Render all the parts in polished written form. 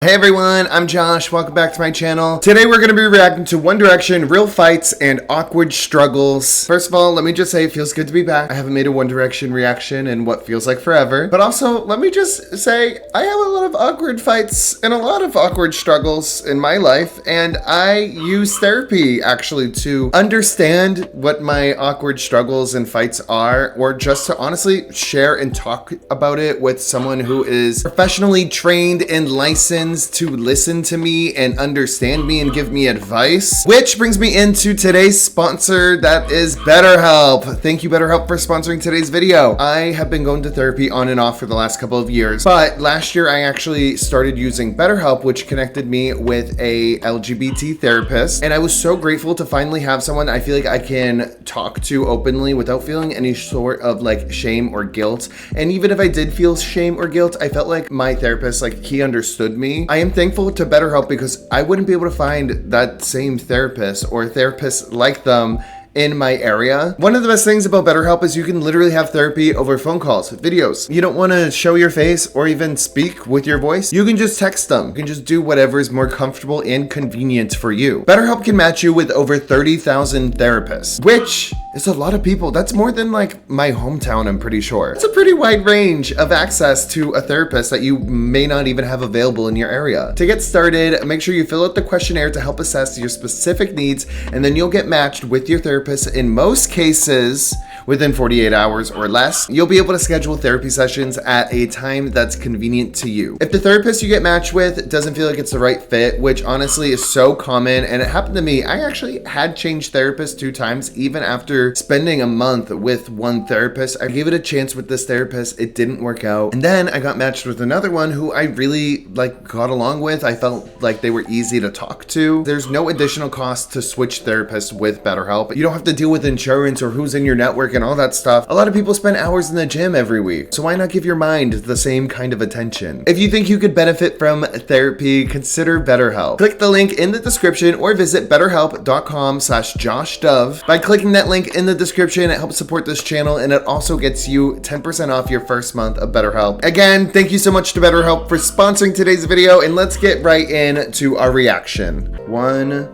Hey everyone, I'm Josh. Welcome back to my channel. Today we're going to be reacting to One Direction, real fights and awkward struggles. First of all, let me just say it feels good to be back. I haven't made a One Direction reaction in what feels like forever. But also, let me just say I have a lot of awkward fights and a lot of awkward struggles in my life. And I use therapy actually to understand what my awkward struggles and fights are, or just to honestly share and talk about it with someone who is professionally trained and licensed to listen to me and understand me and give me advice. Which brings me into today's sponsor, that is BetterHelp. Thank you, BetterHelp, for sponsoring today's video. I have been going to therapy on and off for the last couple of years, but last year I actually started using BetterHelp, which connected me with a LGBT therapist, and I was so grateful to finally have someone I feel like I can talk to openly without feeling any sort of like shame or guilt. And even if I did feel shame or guilt, I felt like my therapist, like, he understood me. I am thankful to BetterHelp because I wouldn't be able to find that same therapist or therapists like them in my area. One of the best things about BetterHelp is you can literally have therapy over phone calls, videos. You don't want to show your face or even speak with your voice. You can just text them. You can just do whatever is more comfortable and convenient for you. BetterHelp can match you with over 30,000 therapists, which is a lot of people. That's more than like my hometown, I'm pretty sure. It's a pretty wide range of access to a therapist that you may not even have available in your area. To get started, make sure you fill out the questionnaire to help assess your specific needs, and then you'll get matched with your therapist. In most cases, within 48 hours or less. You'll be able to schedule therapy sessions at a time that's convenient to you. If the therapist you get matched with doesn't feel like it's the right fit, which honestly is so common, and it happened to me, I actually had changed therapists 2 times, even after spending a month with one therapist. I gave it a chance with this therapist, it didn't work out. And then I got matched with another one who I really got along with. I felt like they were easy to talk to. There's no additional cost to switch therapists with BetterHelp. You don't have to deal with insurance or who's in your network and all that stuff. A lot of people spend hours in the gym every week, so why not give your mind the same kind of attention? If you think you could benefit from therapy, consider BetterHelp. Click the link in the description or visit betterhelp.com/JoshDove. By clicking that link in the description, it helps support this channel, and it also gets you 10% off your first month of BetterHelp. Again, thank you so much to BetterHelp for sponsoring today's video, and let's get right into our reaction. One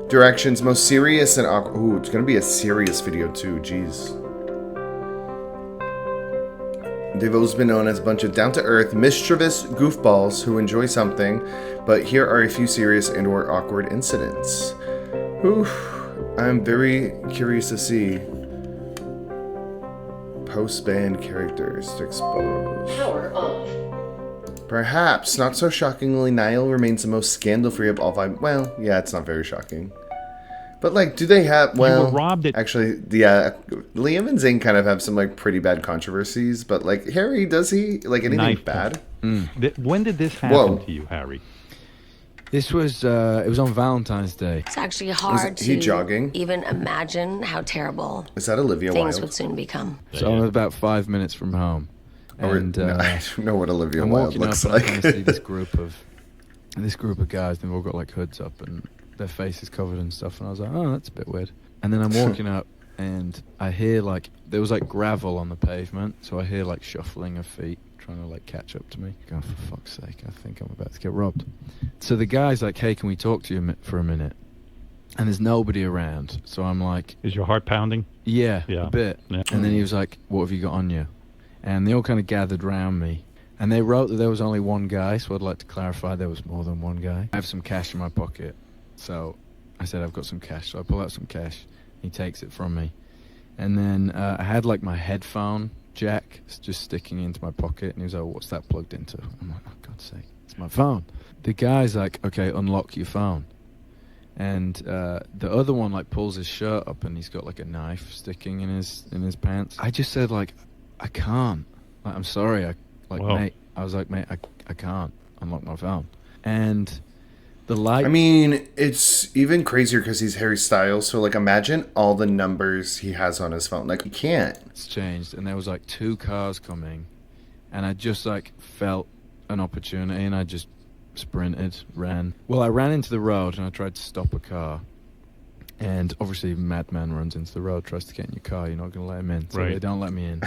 Direction's most serious and awkward. Ooh, it's gonna be a serious video too, jeez. They've always been known as a bunch of down-to-earth, mischievous goofballs who enjoy something, but here are a few serious and or awkward incidents. Oof, I'm very curious to see post-band characters to expose. Power off. Perhaps, not so shockingly, Niall remains the most scandal-free of all 5. Well, yeah, it's not very shocking. But, like, do they have, well, you were robbed at actually, yeah, Liam and Zayn kind of have some, like, pretty bad controversies, but, like, Harry, does he, like, anything bad? When did this happen to you, Harry? This was, it was on Valentine's Day. It's actually hard he to jogging? even imagine how terrible Is that Olivia things Wilde? would soon become. So I'm about 5 minutes from home. And No, I don't know what Olivia I'm Wilde walking looks up and I like. kind of see this group of guys, they've all got like hoods up and their faces covered and stuff, and I was like, oh, that's a bit weird. And then I'm walking up and I hear like, there was like gravel on the pavement, so I hear like shuffling of feet trying to like catch up to me. Going, for fuck's sake, I think I'm about to get robbed. So the guy's like, hey, can we talk to you for a minute? And there's nobody around, so I'm like, Is your heart pounding? yeah, Yeah. a bit. Yeah. And then he was like, what have you got on you? And they all kind of gathered round me. And they wrote that there was only one guy, so I'd like to clarify there was more than one guy. I have some cash in my pocket. So I said, I've got some cash. So I pull out some cash. He takes it from me. And then I had like my headphone jack just sticking into my pocket. And he was like, what's that plugged into? I'm like, oh, God's sake, it's my phone. The guy's like, okay, unlock your phone. And the other one like pulls his shirt up and he's got like a knife sticking in his pants. I just said like, I can't. Like, I'm sorry. Mate, I was like, mate, I can't unlock my phone. And the light. I mean, it's even crazier because he's Harry Styles, so, like, imagine all the numbers he has on his phone. Like, you can't. It's changed, and there was like 2 cars coming, and I just like felt an opportunity, and I just sprinted, ran. Well, I ran into the road, and I tried to stop a car. And obviously, madman runs into the road, tries to get in your car. You're not going to let him in, so Right. they don't let me in.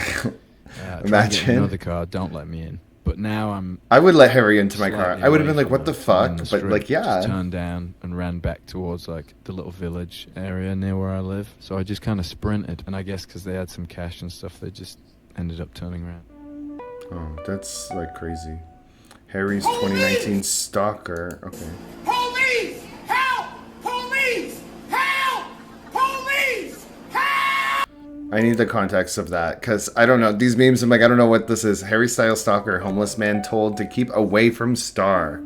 Imagine another car, don't let me in. But But now I'm. I would let Harry into my car. slightly I would have away been like, from what the in fuck? the But street. like, Just yeah. turned down and ran back towards like the little village area near where I live. So I just kind of sprinted, and I guess because they had some cash and stuff, they just ended up turning around. Oh, that's like crazy. Harry's 2019 stalker. Okay. Police! Help! Police! Help! Police! Help! I need the context of that because I don't know. These memes, I'm like, I don't know what this is. Harry Styles stalker, homeless man told to keep away from star.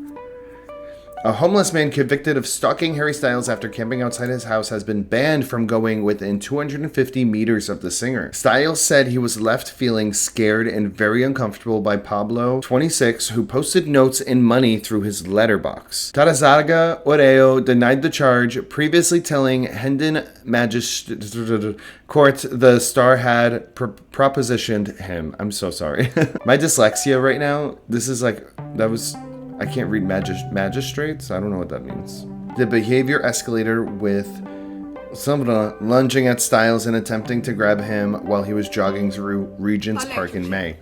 A homeless man convicted of stalking Harry Styles after camping outside his house has been banned from going within 250 meters of the singer. Styles said he was left feeling scared and very uncomfortable by Pablo, 26, who posted notes and money through his letterbox. Tarazaga Oreo denied the charge, previously telling Hendon Magistrate Court the star had propositioned him. I'm so sorry. My dyslexia right now, this is like, that was... I can't read magistrates. I don't know what that means. The behavior escalated with Sambra lunging at Styles and attempting to grab him while he was jogging through Regent's Park in May.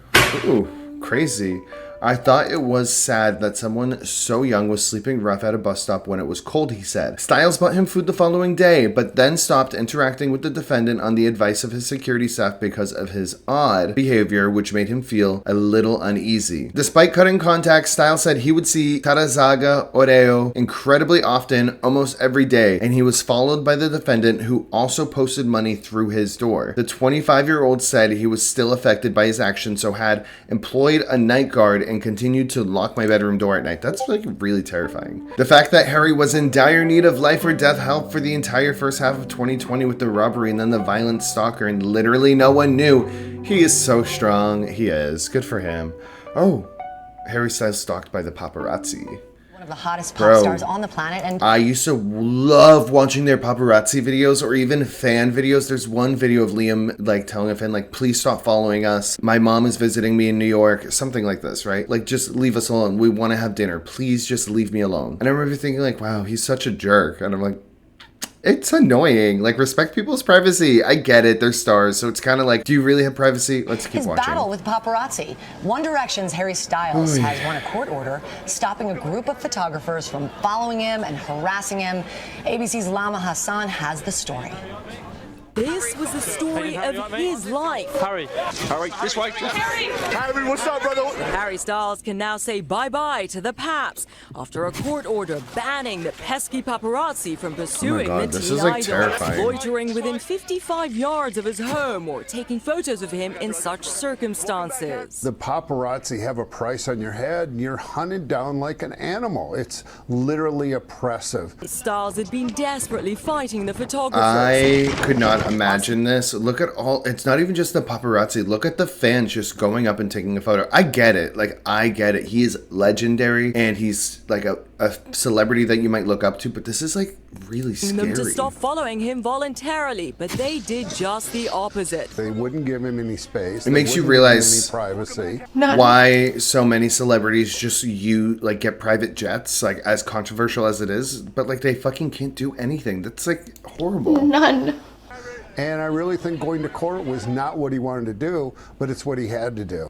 Ooh, crazy. I thought it was sad that someone so young was sleeping rough at a bus stop when it was cold, he said. Styles bought him food the following day, but then stopped interacting with the defendant on the advice of his security staff because of his odd behavior, which made him feel a little uneasy. Despite cutting contact, Styles said he would see Tarazaga Oreo incredibly often, almost every day, and he was followed by the defendant who also posted money through his door. The 25-year-old said he was still affected by his actions, so had employed a night guard and continued to lock my bedroom door at night. That's like really terrifying. The fact that Harry was in dire need of life or death help for the entire first half of 2020 with the robbery and then the violent stalker and literally no one knew. He is so strong. He is. Good for him. Oh, Harry Styles stalked by the paparazzi. One of the hottest pop Bro, stars on the planet, and I used to love watching their paparazzi videos or even fan videos. There's one video of Liam like telling a fan like, please stop following us. My mom is visiting me in New York. Something like this, right? Like, just leave us alone. We want to have dinner. Please just leave me alone. And I remember thinking like, wow, he's such a jerk. And I'm like, it's annoying. Like, respect people's privacy. I get it. They're stars. So it's kind of like, do you really have privacy? Let's keep his watching. battle with paparazzi. One Direction's Harry Styles has won a court order stopping a group of photographers from following him and harassing him. ABC's Lama Hassan has the story. This was the story of his life. Harry, this way. Harry, what's up, brother? Harry Styles can now say bye-bye to the Paps after a court order banning the pesky paparazzi from pursuing God, the this teen is, like, idol, terrifying. loitering within 55 yards of his home or taking photos of him in such circumstances. The paparazzi have a price on your head and you're hunted down like an animal. It's literally oppressive. Styles had been desperately fighting the photographers. I could not imagine this. Look at all, it's not even just the paparazzi. Look at the fans just going up and taking a photo. I get it. Like, I get it. He is legendary and he's like a celebrity that you might look up to, but this is like really scary. Them to stop following him voluntarily, but they did just the opposite. They wouldn't give him any space. It makes you They wouldn't give him realize any privacy. why so many celebrities just like get private jets, like as controversial as it is, but like they fucking can't do anything. That's like horrible. None. And I really think going to court was not what he wanted to do, but it's what he had to do.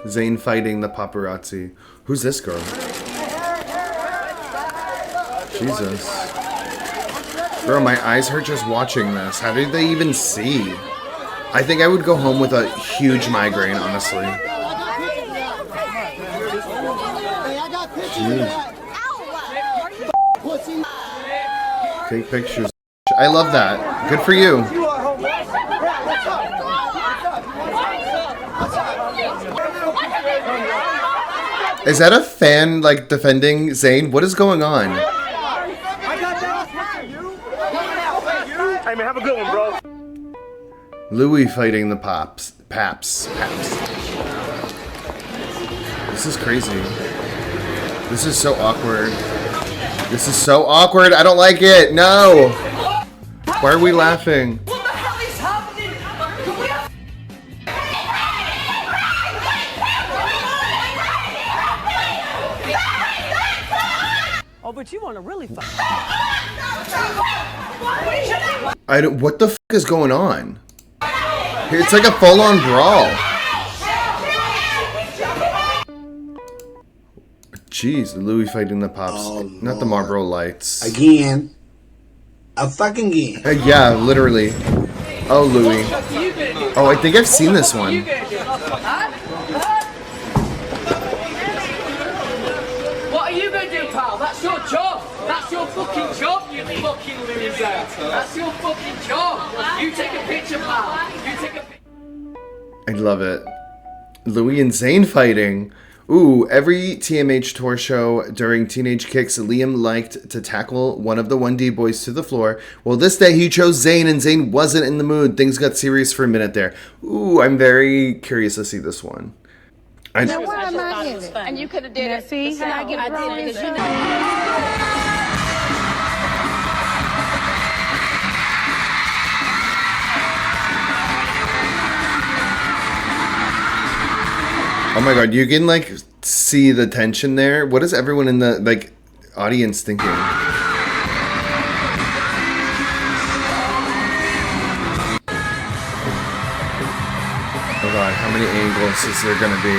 Zayn fighting the paparazzi. Who's this girl? Jesus. Bro, my eyes hurt just watching this. How did they even see? I think I would go home with a huge migraine, honestly. Jeez. Take pictures. I love that. Good for you. Is that a fan, like, defending Zayn? What is going on? Hey man, have a good one, bro. Louis fighting the Paps. This is crazy. This is so awkward. This is so awkward. I don't like it. No. Why are we laughing? What the hell is happening? Oh, but you want to really fight. What the f is going on? It's like a full-on brawl. Jeez, Louis fighting the Pops. Not the Marlboro Lights. Again. A fucking again. Yeah, literally. Oh, Louis. Oh, I think I've seen this one. What are you going to do, pal? That's your job. That's your fucking job, you fucking loser. That's your fucking job. You take a picture, pal. You take a picture. I love it. Louis and Zayn fighting. Ooh, every TMH tour show during Teenage Kicks, Liam liked to tackle one of the 1D boys to the floor. Well, this day he chose Zayn, and Zayn wasn't in the mood. Things got serious for a minute there. Ooh, I'm very curious to see this one. Now why am I in it? And you could have did it. See, and I get drawings. Oh my god, you can like see the tension there. What is everyone in the like audience thinking? Oh god, how many angles is there gonna be?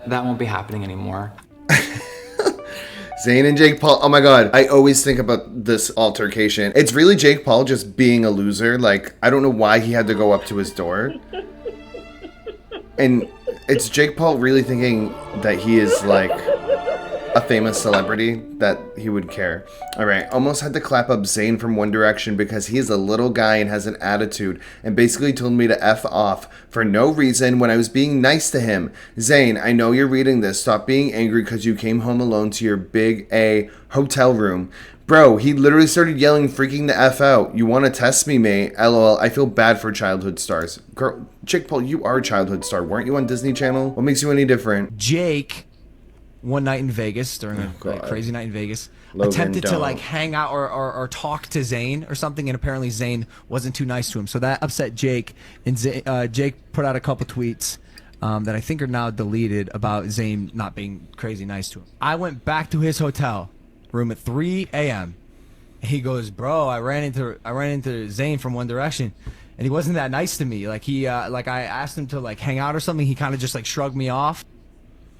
That won't be happening anymore. Zayn and Jake Paul. Oh my god, I always think about this altercation. It's really Jake Paul just being a loser. Like, I don't know why he had to go up to his door. And it's Jake Paul really thinking that he is like a famous celebrity, that he would care. Alright, almost had to clap up Zayn from One Direction because he is a little guy and has an attitude and basically told me to F off for no reason when I was being nice to him. Zayn, I know you're reading this. Stop being angry because you came home alone to your big A hotel room. Bro, he literally started yelling, freaking the F out. You want to test me, mate? LOL, I feel bad for childhood stars. Girl, Jake Paul, you are a childhood star. Weren't you on Disney Channel? What makes you any different? Jake, one night in Vegas, during a crazy night in Vegas, attempted to like hang out or talk to Zayn or something, and apparently Zayn wasn't too nice to him. So that upset Jake, and Jake put out a couple tweets that I think are now deleted about Zayn not being crazy nice to him. I went back to his hotel room at 3 a.m. He goes, bro, I ran into Zayn from One Direction, and he wasn't that nice to me. Like he like I asked him to like hang out or something. He kind of just like shrugged me off.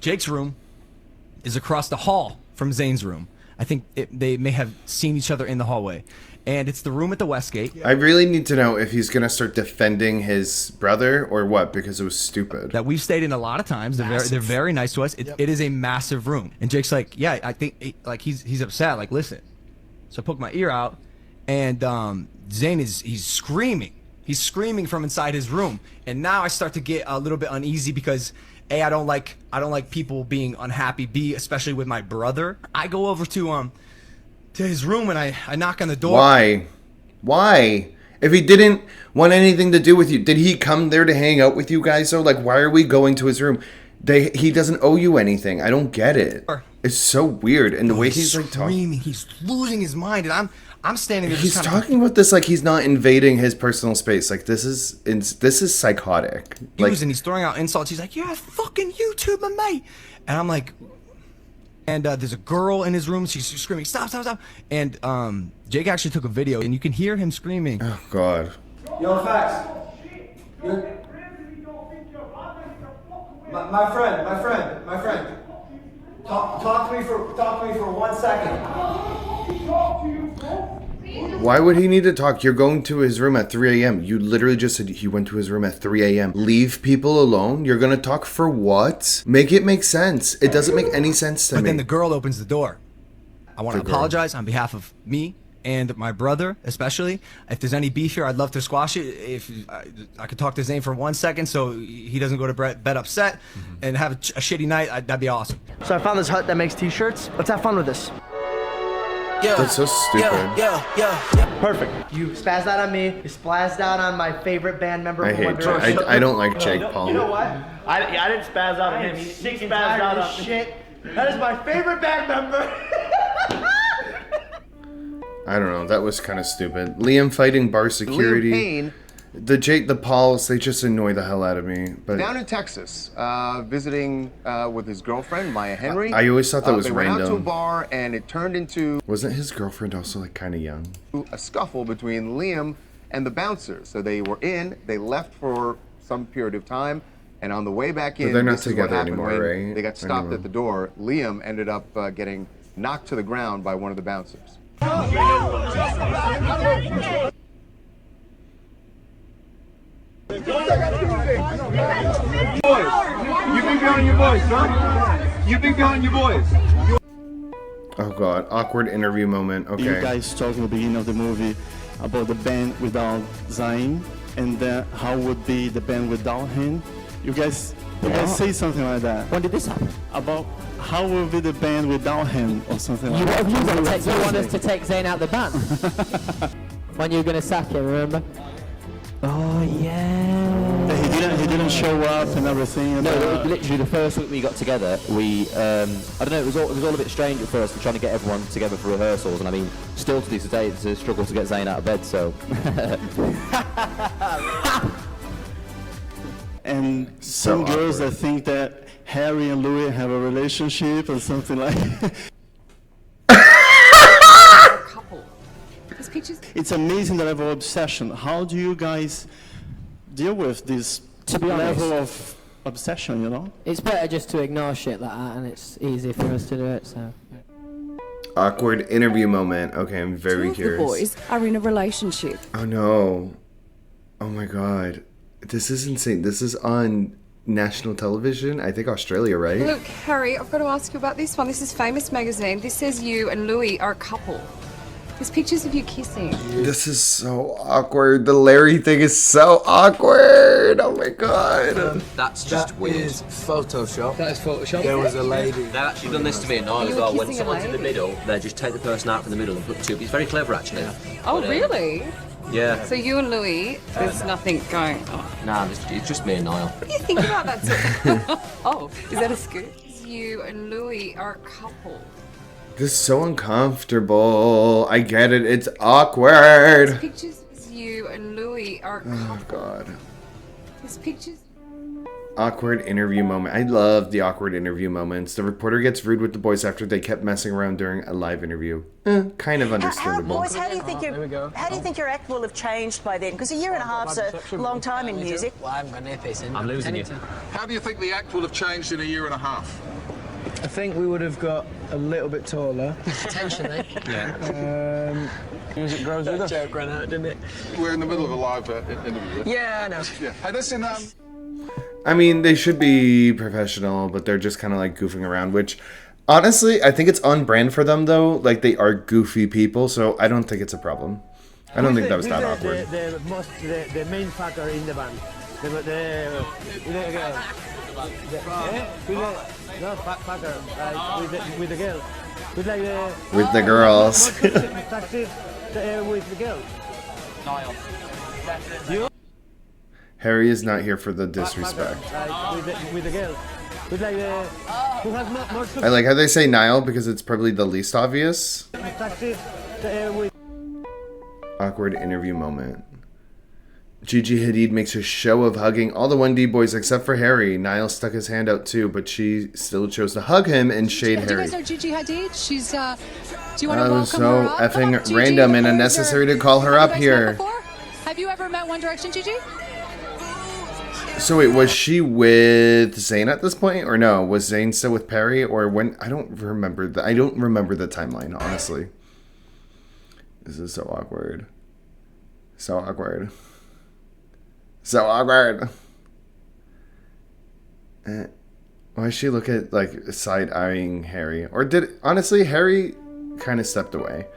Jake's room is across the hall from Zayn's room. I think they may have seen each other in the hallway. And it's the room at the Westgate. I really need to know if he's going to start defending his brother or what, because it was stupid. That we've stayed in a lot of times. They're very nice to us. It is a massive room. And Jake's like, yeah, I think like he's upset. Like, listen. So I poke my ear out, and Zayn he's screaming. He's screaming from inside his room. And now I start to get a little bit uneasy because A, I don't like people being unhappy. B, especially with my brother. I go over to his room and I knock on the door. Why? If he didn't want anything to do with you, did he come there to hang out with you guys? So like, why are we going to his room? He doesn't owe you anything. I don't get it. It's so weird, and the way he's like talking, he's losing his mind, and I'm standing there. He's talking about this like he's not invading his personal space. Like this is psychotic. He's throwing out insults. He's like, "You're a fucking YouTuber, mate," and I'm like, and there's a girl in his room. She's screaming, "Stop, stop, stop!" And Jake actually took a video, and you can hear him screaming. Oh God. Yo, facts. My friend. Talk to me for 1 second. Why would he need to talk? You're going to his room at 3 a.m. You literally just said he went to his room at 3 a.m. Leave people alone? You're gonna talk for what? Make it make sense. It doesn't make any sense to me. But then the girl opens the door. I want to apologize on behalf of me and my brother, especially. If there's any beef here, I'd love to squash it. If I could talk to Zayn for 1 second so he doesn't go to bed upset and have a shitty night, that'd be awesome. So I found this hut that makes t-shirts. Let's have fun with this. That's so stupid. Perfect. You spazzed out on me. You spazzed out on my favorite band member. I hate Jake. I don't like Jake Paul. You know what? I didn't spazz out on him. He spazzed out on shit. That is my favorite band member. I don't know. That was kind of stupid. Liam fighting bar security. Liam Payne The Pauls, they just annoy the hell out of me. But down in Texas, visiting with his girlfriend, Maya Henry. I always thought that was they random. went out to a bar and it turned into... Wasn't his girlfriend also like kind of young? A scuffle between Liam and the bouncers. So they were in, they left for some period of time, and on the way back in, they're not this is what together happened anymore, when right? they got stopped at the door. Liam ended up getting knocked to the ground by one of the bouncers. You've been behind your boys, son. You've been behind your boys. Oh god, awkward interview moment. Okay. You guys talked in the beginning of the movie about the band without Zayn, and then how would be the band without him. You guys say something like that. When did this happen? About how will be the band without him or something like that. You want us to take Zayn out the band? When you were going to sack him, remember? Oh yeah. He didn't show up and everything. No, literally the first week we got together, we I don't know, it was all a bit strange at first, trying to get everyone together for rehearsals, and I mean, still to this day, it's a struggle to get Zayn out of bed. So. And some girls that think that Harry and Louis have a relationship or something like. It's amazing the level of obsession. How do you guys deal with this level of obsession, you know? It's better just to ignore shit like that, and it's easy for us to do it, so. Awkward interview moment. Okay, I'm very curious. The boys are in a relationship. Oh no. Oh my god. This is insane. This is on national television. I think Australia, right? Look, Harry, I've got to ask you about this one. This is Famous Magazine. This says you and Louis are a couple. There's pictures of you kissing. This is so awkward. The Larry thing is so awkward. Oh my god. That's just weird. Is Photoshop. That is Photoshop. There was a lady. They've actually done this to me at Nile as well. When someone's in the middle, they just take the person out from the middle and put two. It's very clever, actually. Oh, really? Yeah. So you and Louis, there's nothing going on. Nah, it's just me and Niall. What do you think about that sort of... Oh, is that a scoop? You and Louis are a couple. This is so uncomfortable. I get it. It's awkward. There's pictures of you and Louis are a couple. Oh god. There's pictures... Awkward interview moment. I love the awkward interview moments. The reporter gets rude with the boys after they kept messing around during a live interview. Kind of understandable. Boys, how do you think your act will have changed by then? Because a year and a half's a long time in music. Well, I haven't got an earpiece in. I'm losing you. How do you think the act will have changed in a year and a half? I think we would have got a little bit taller. Potentially. Yeah. Music grows with us. Joke ran out, didn't it? We're in the middle of a live interview. Yeah, I know. Yeah. Hey, listen, I mean, they should be professional, but they're just kind of like goofing around, which honestly, I think it's on brand for them though. Like they are goofy people, so I don't think it's a problem. I don't think that was that awkward. The main factor in the band. With the girl. With the girls. With the girl. Niall. You? Harry is not here for the disrespect. With the girl. With like the... Who has more... I like how they say Niall because it's probably the least obvious. Awkward interview moment. Gigi Hadid makes a show of hugging all the 1D boys except for Harry. Niall stuck his hand out too, but she still chose to hug him and shade Do you Harry. guys know Gigi Hadid? She's, do you want to That welcome was so her up? effing Gigi, random and who is unnecessary your- to call her have up you guys met here. before? Have you ever met One Direction, Gigi? So wait, was she with Zayn at this point, or no? Was Zayn still with Perry, or when? I don't remember the timeline, honestly. This is so awkward. So awkward. So awkward. Why does she look at like side-eyeing Harry? Or did honestly Harry kind of stepped away?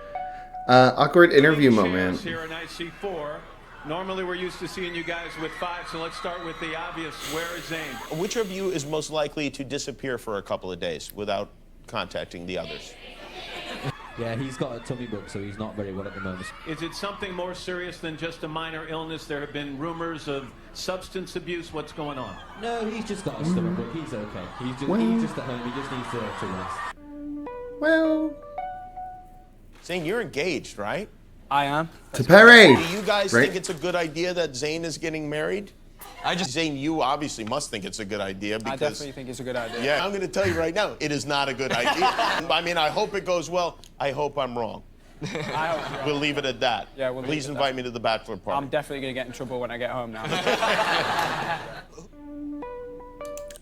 Awkward interview moment. Here in IC4. Normally we're used to seeing you guys with 5, so let's start with the obvious. Where is Zayn? Which of you is most likely to disappear for a couple of days without contacting the others? Yeah, he's got a tummy bug, so he's not very well at the moment. Is it something more serious than just a minor illness? There have been rumors of substance abuse. What's going on? No, he's just got a stomach bug. He's okay. He's just at home. He just needs to rest. Well... Saying you're engaged, right? I am. To Perry. Do you guys Right? think it's a good idea that Zayn is getting married? Zayn, you obviously must think it's a good idea because... I definitely think it's a good idea. Yeah, I'm going to tell you right now, it is not a good idea. I mean, I hope it goes well. I hope I'm wrong. I hope you're We'll wrong. leave it at that. Yeah, we'll Please leave it at invite that. me to the bachelor party. I'm definitely going to get in trouble when I get home now.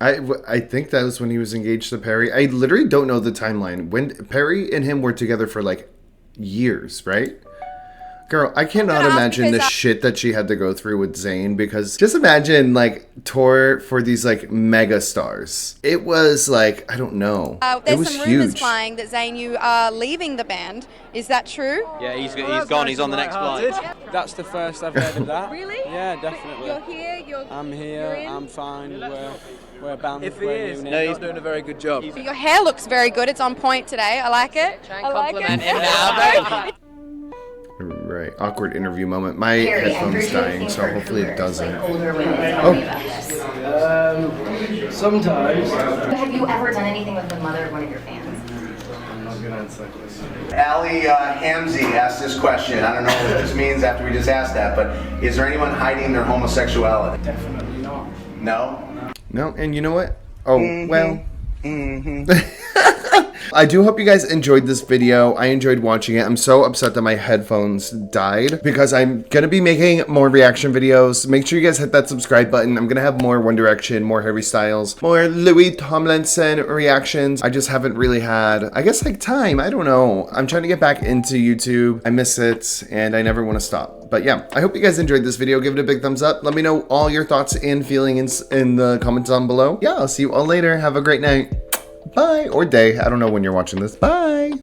I think that was when he was engaged to Perry. I literally don't know the timeline. When Perry and him were together for like years, right? Girl, I cannot imagine the shit that she had to go through with Zayn, because just imagine like tour for these like mega stars. It was like, I don't know. It There's was some rumors huge. flying that Zayn, you are leaving the band. Is that true? Yeah, he's gone. He's on the next flight. That's the first I've heard of that. Really? Yeah, definitely. You're here. I'm here. I'm fine. We're bound. If he is, no, he's doing a very good job. But your hair looks very good. It's on point today. I like it. Try and compliment him now, Right, awkward interview moment. My headphone's dying, so hopefully it doesn't. Oh, Sometimes. Have you ever done anything with the mother of one of your fans? Ali Hamzy asked this question. I don't know what this means after we just asked that, but is there anyone hiding their homosexuality? Definitely not. No? no, and you know what? Oh, well. I do hope you guys enjoyed this video. I enjoyed watching it. I'm so upset that my headphones died because I'm gonna be making more reaction videos. Make sure you guys hit that subscribe button. I'm gonna have more One Direction, more Harry Styles, more Louis Tomlinson reactions. I just haven't really had, I guess, like time. I don't know. I'm trying to get back into YouTube. I miss it and I never want to stop. But yeah, I hope you guys enjoyed this video. Give it a big thumbs up. Let me know all your thoughts and feelings in the comments down below. Yeah, I'll see you all later. Have a great night. Bye. Or day. I don't know when you're watching this. Bye.